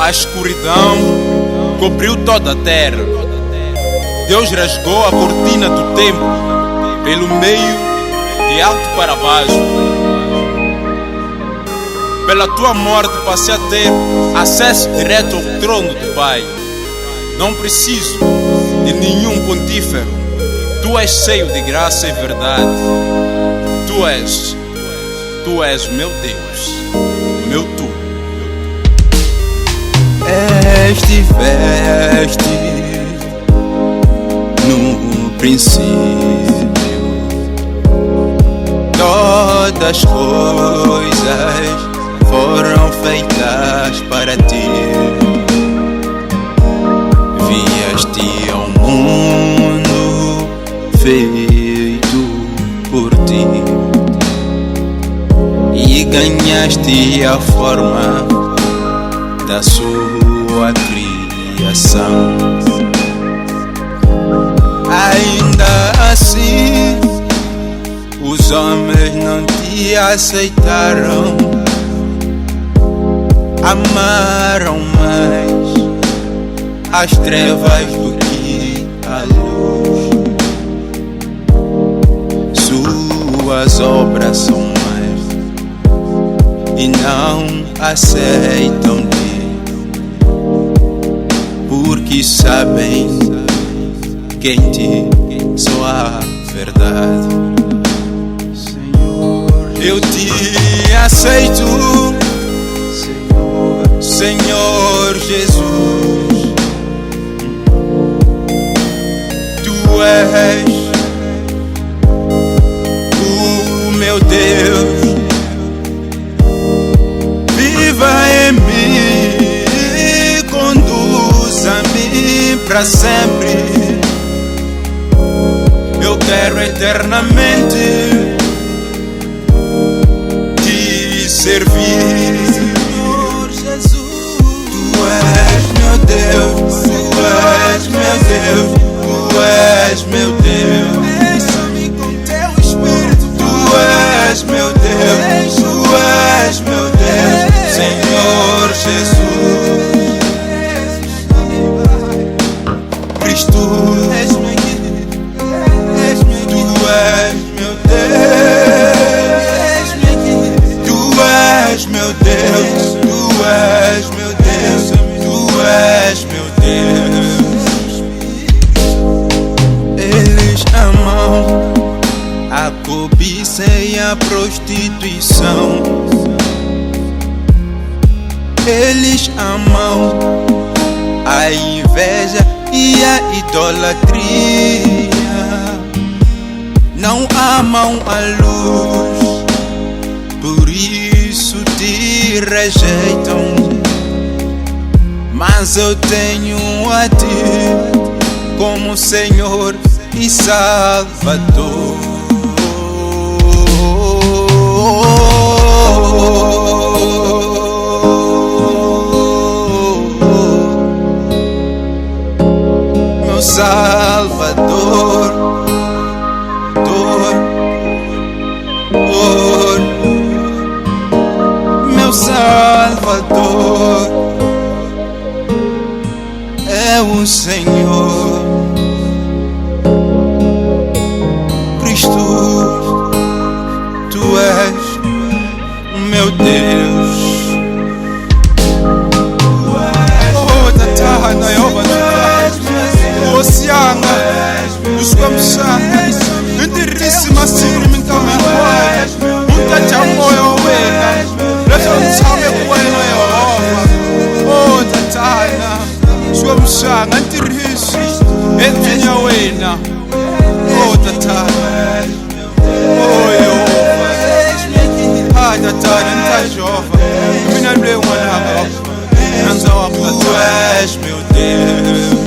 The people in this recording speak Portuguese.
A escuridão cobriu toda a terra. Deus rasgou a cortina do tempo pelo meio, de alto para baixo. Pela tua morte passei a ter acesso direto ao trono do Pai. Não preciso de nenhum pontífero. Tu és cheio de graça e verdade. Tu és meu Deus, meu tu. Estiveste no princípio, todas as coisas foram feitas para ti. Vieste ao mundo feito por ti e ganhaste a forma da sua criação. Ainda assim, os homens não te aceitaram, amaram mais as trevas do que a luz. Suas obras são mais e não aceitam-te, porque sabem que em ti só há verdade. Senhor, eu te aceito, Senhor Jesus. Tu és o meu Deus. Viva em mim, conduza-me para sempre. Eu quero eternamente te servir. Senhor Jesus, tu és meu Deus, tu és meu Deus, tu és meu Deus. Deixa-me com teu Espírito, tu és meu Deus, tu és meu Deus, Senhor Jesus. Cristo, és meu Deus, tu és meu Deus, tu és meu Deus. Eles amam a cobiça e a prostituição. Eles amam a inveja e a idolatria. Não amam a luz, por isso te rejeitam. Mas eu tenho a ti como Senhor e Salvador. Meu Salvador, meu Salvador é o Senhor Cristo. Tu és meu Deus. Oh, Tatana, oh, Sianga, os Kamsanga, Interíssima Siri, então, muita jamoyo wena, lezontsame kuwena Yehova. Oh Tatana, swamsanga ntirisi endlinya wena. Oh Tatana, oh Yehova, ah Tatana nta Jehova, mina lwe n'wana wakho, nandza wakho Tatana. Tu és meu Deus.